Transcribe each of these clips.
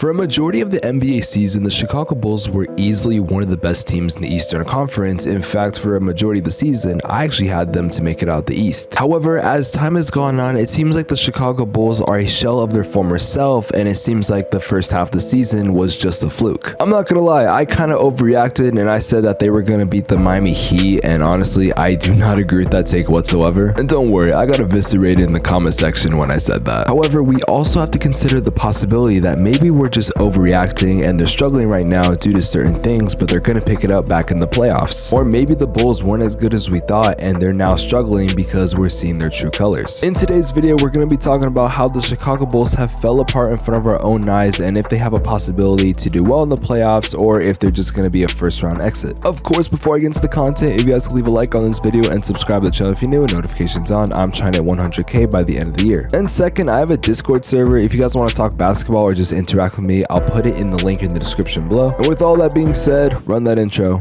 For a majority of the NBA season, the Chicago Bulls were easily one of the best teams in the Eastern Conference. In fact, for a majority of the season, I actually had them to make it out the East. However, as time has gone on, it seems like the Chicago Bulls are a shell of their former self, and it seems like the first half of the season was just a fluke. I'm not gonna lie, I kind of overreacted and I said that they were gonna beat the Miami Heat, and honestly, I do not agree with that take whatsoever. And don't worry, I got eviscerated in the comment section when I said that. However, we also have to consider the possibility that maybe we're just overreacting and they're struggling right now due to certain things, but they're gonna pick it up back in the playoffs. Or maybe the Bulls weren't as good as we thought and they're now struggling because we're seeing their true colors. In today's video, we're gonna be talking about how the Chicago Bulls have fell apart in front of our own eyes and if they have a possibility to do well in the playoffs or if they're just gonna be a first round exit. Of course, before I get into the content, if you guys could leave a like on this video and subscribe to the channel if you're new and notifications on, I'm trying to hit 100K by the end of the year. And second, I have a Discord server. If you guys want to talk basketball or just interact with me, I'll put it in the link in the description below. And with all that being said, run that intro.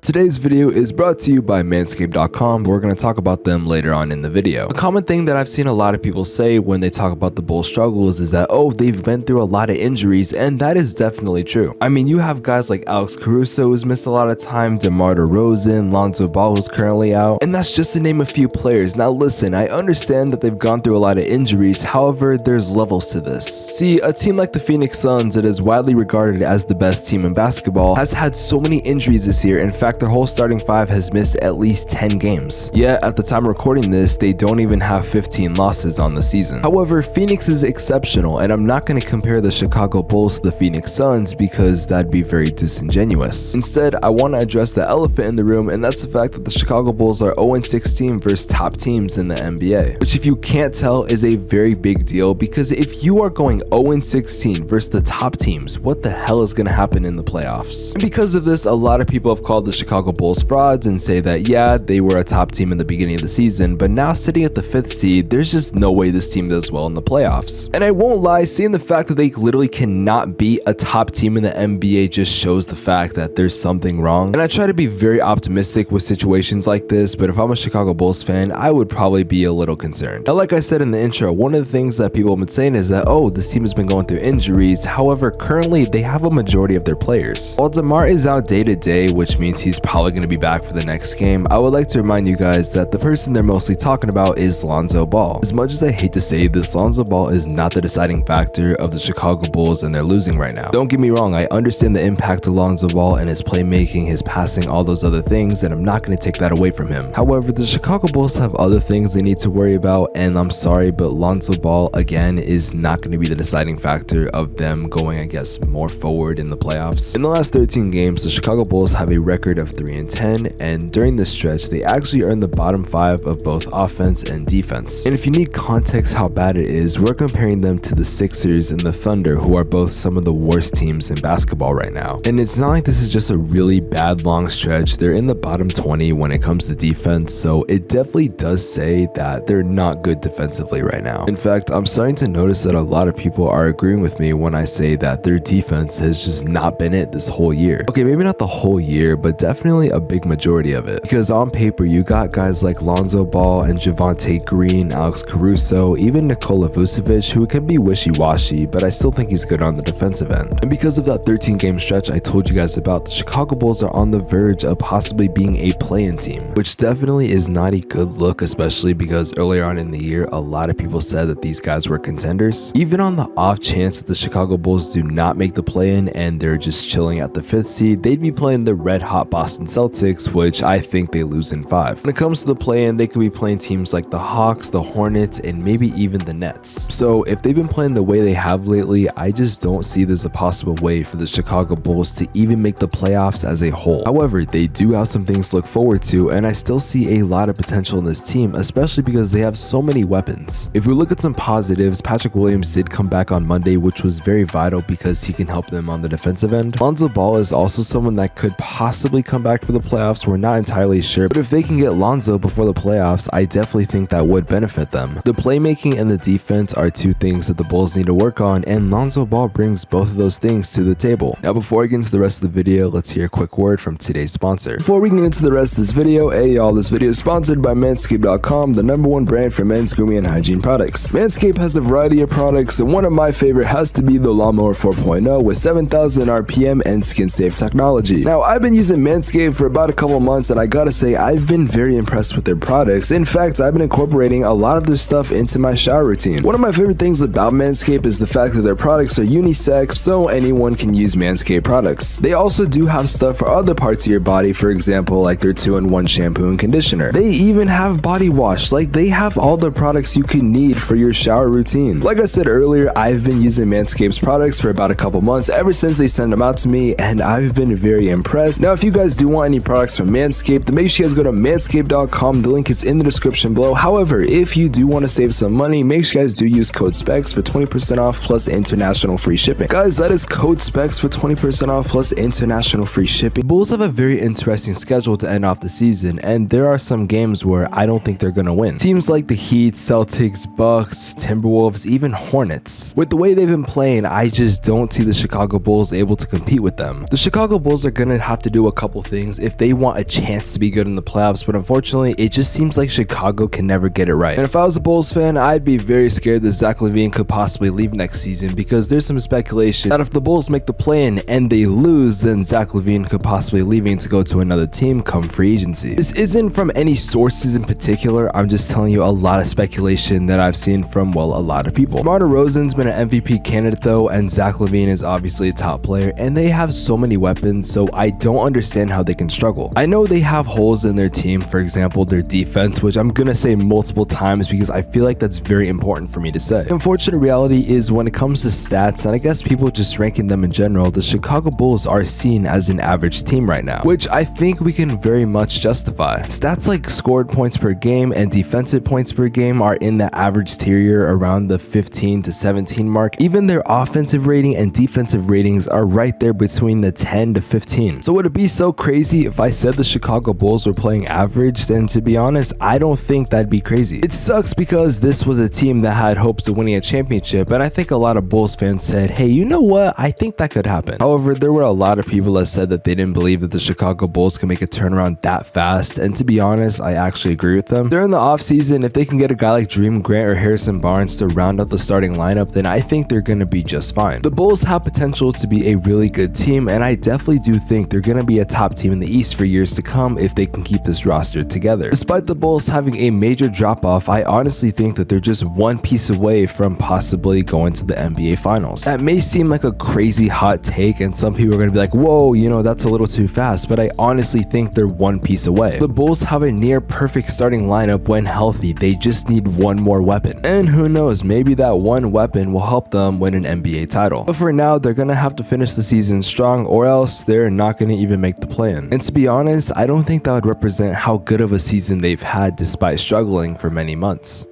Today's video is brought to you by manscaped.com. We're going to talk about them later on in the video. A common thing that I've seen a lot of people say when they talk about the Bulls struggles is that, oh, they've been through a lot of injuries, and that is definitely true. I mean, you have guys like Alex Caruso who's missed a lot of time, DeMar DeRozan, Lonzo Ball who's currently out, and that's just to name a few players. Now listen, I understand that they've gone through a lot of injuries, however, there's levels to this. See, a team like the Phoenix Suns that is widely regarded as the best team in basketball has had so many injuries this year. In fact, their whole starting five has missed at least 10 games. Yet, at the time recording this, they don't even have 15 losses on the season. However, Phoenix is exceptional, and I'm not going to compare the Chicago Bulls to the Phoenix Suns because that'd be very disingenuous. Instead, I want to address the elephant in the room, and that's the fact that the Chicago Bulls are 0-16 versus top teams in the NBA, which if you can't tell is a very big deal because if you are going 0-16 versus the top teams, what the hell is going to happen in the playoffs? And because of this, a lot of people have called the Chicago Bulls frauds and say that yeah, they were a top team in the beginning of the season, but now sitting at the 5th seed, there's just no way this team does well in the playoffs. And I won't lie, seeing the fact that they literally cannot beat a top team in the NBA just shows the fact that there's something wrong. And I try to be very optimistic with situations like this, but if I'm a Chicago Bulls fan, I would probably be a little concerned. Now, like I said in the intro, one of the things that people have been saying is that, oh, this team has been going through injuries. However, currently they have a majority of their players. While DeMar is out day to day, which means he's probably going to be back for the next game, I would like to remind you guys that the person they're mostly talking about is Lonzo Ball. As much as I hate to say this, Lonzo Ball is not the deciding factor of the Chicago Bulls and they're losing right now. Don't get me wrong, I understand the impact of Lonzo Ball and his playmaking, his passing, all those other things, and I'm not going to take that away from him. However, the Chicago Bulls have other things they need to worry about, and I'm sorry, but Lonzo Ball, again, is not going to be the deciding factor of them going, I guess, more forward in the playoffs. In the last 13 games, the Chicago Bulls have a record of 3-10, and during this stretch, they actually earned the bottom 5 of both offense and defense. And if you need context how bad it is, we're comparing them to the Sixers and the Thunder, who are both some of the worst teams in basketball right now. And it's not like this is just a really bad long stretch. They're in the bottom 20 when it comes to defense, so it definitely does say that they're not good defensively right now. In fact, I'm starting to notice that a lot of people are agreeing with me when I say that their defense has just not been it this whole year. Okay, maybe not the whole year, but definitely a big majority of it. Because on paper, you got guys like Lonzo Ball and Javonte Green, Alex Caruso, even Nikola Vucevic, who can be wishy-washy, but I still think he's good on the defensive end. And because of that 13-game stretch I told you guys about, the Chicago Bulls are on the verge of possibly being a play-in team, which definitely is not a good look, especially because earlier on in the year, a lot of people said that these guys were contenders. Even on the off chance that the Chicago Bulls do not make the play-in and they're just chilling at the 5th seed, they'd be playing the red-hot Boston Celtics, which I think they lose in 5. When it comes to the play-in, they could be playing teams like the Hawks, the Hornets, and maybe even the Nets. So if they've been playing the way they have lately, I just don't see there's a possible way for the Chicago Bulls to even make the playoffs as a whole. However, they do have some things to look forward to, and I still see a lot of potential in this team, especially because they have so many weapons. If we look at some positives, Patrick Williams did come back on Monday, which was very vital because he can help them on the defensive end. Lonzo Ball is also someone that could possibly come back for the playoffs, we're not entirely sure, but if they can get Lonzo before the playoffs, I definitely think that would benefit them. The playmaking and the defense are two things that the Bulls need to work on, and Lonzo Ball brings both of those things to the table. Now, before I get into the rest of the video, let's hear a quick word from today's sponsor. Before we get into the rest of this video, hey y'all, this video is sponsored by Manscaped.com, the #1 brand for men's grooming and hygiene products. Manscaped has a variety of products, and one of my favorite has to be the Lawnmower 4.0 with 7,000 RPM and skin-safe technology. Now, I've been using Manscaped for about a couple months, and I gotta say, I've been very impressed with their products. In fact, I've been incorporating a lot of their stuff into my shower routine. One of my favorite things about Manscaped is the fact that their products are unisex, so anyone can use Manscaped products. They also do have stuff for other parts of your body, for example, like their 2-in-1 shampoo and conditioner. They even have body wash, like they have all the products you can need for your shower routine. Like I said earlier, I've been using Manscaped's products for about a couple months, ever since they sent them out to me, and I've been very impressed. Now, if you guys do want any products from Manscaped, then make sure you guys go to manscaped.com. The link is in the description below. However, if you do want to save some money, make sure you guys do use code Spex for 20% off plus international free shipping. Guys, that is code Spex for 20% off plus international free shipping. Bulls have a very interesting schedule to end off the season, and there are some games where I don't think they're gonna win. Teams like the Heat, Celtics, Bucks, Timberwolves, even Hornets. With the way they've been playing, I just don't see the Chicago Bulls able to compete with them. The Chicago Bulls are gonna have to do a couple things if they want a chance to be good in the playoffs, but unfortunately, it just seems like Chicago can never get it right. And if I was a Bulls fan, I'd be very scared that Zach LaVine could possibly leave next season, because there's some speculation that if the Bulls make the play-in and they lose, then Zach LaVine could possibly leaving to go to another team come free agency. This isn't from any sources in particular, I'm just telling you a lot of speculation that I've seen from, well, a lot of people. DeMar DeRozan's been an MVP candidate though, and Zach LaVine is obviously a top player, and they have so many weapons, so I don't understand how they can struggle. I know they have holes in their team, for example, their defense, which I'm gonna say multiple times because I feel like that's very important for me to say. The unfortunate reality is when it comes to stats, and I guess people just ranking them in general, the Chicago Bulls are seen as an average team right now, which I think we can very much justify. Stats like scored points per game and defensive points per game are in the average tier around the 15 to 17 mark. Even their offensive rating and defensive ratings are right there between the 10 to 15. So would it be so crazy if I said the Chicago Bulls were playing average? And to be honest, I don't think that'd be crazy. It sucks because this was a team that had hopes of winning a championship, and I think a lot of Bulls fans said, hey, you know what? I think that could happen. However, there were a lot of people that said that they didn't believe that the Chicago Bulls could make a turnaround that fast, and to be honest, I actually agree with them. During the offseason, if they can get a guy like Dream Grant or Harrison Barnes to round out the starting lineup, then I think they're going to be just fine. The Bulls have potential to be a really good team, and I definitely do think they're going to be a top team in the East for years to come if they can keep this roster together. Despite the Bulls having a major drop-off, I honestly think that they're just one piece away from possibly going to the NBA Finals. That may seem like a crazy hot take, and some people are going to be like, whoa, you know, that's a little too fast, but I honestly think they're one piece away. The Bulls have a near perfect starting lineup when healthy. They just need one more weapon. And who knows, maybe that one weapon will help them win an NBA title. But for now, they're going to have to finish the season strong, or else they're not going to even make the play-in. And to be honest, I don't think that would represent how good of a season they've had despite struggling for many months.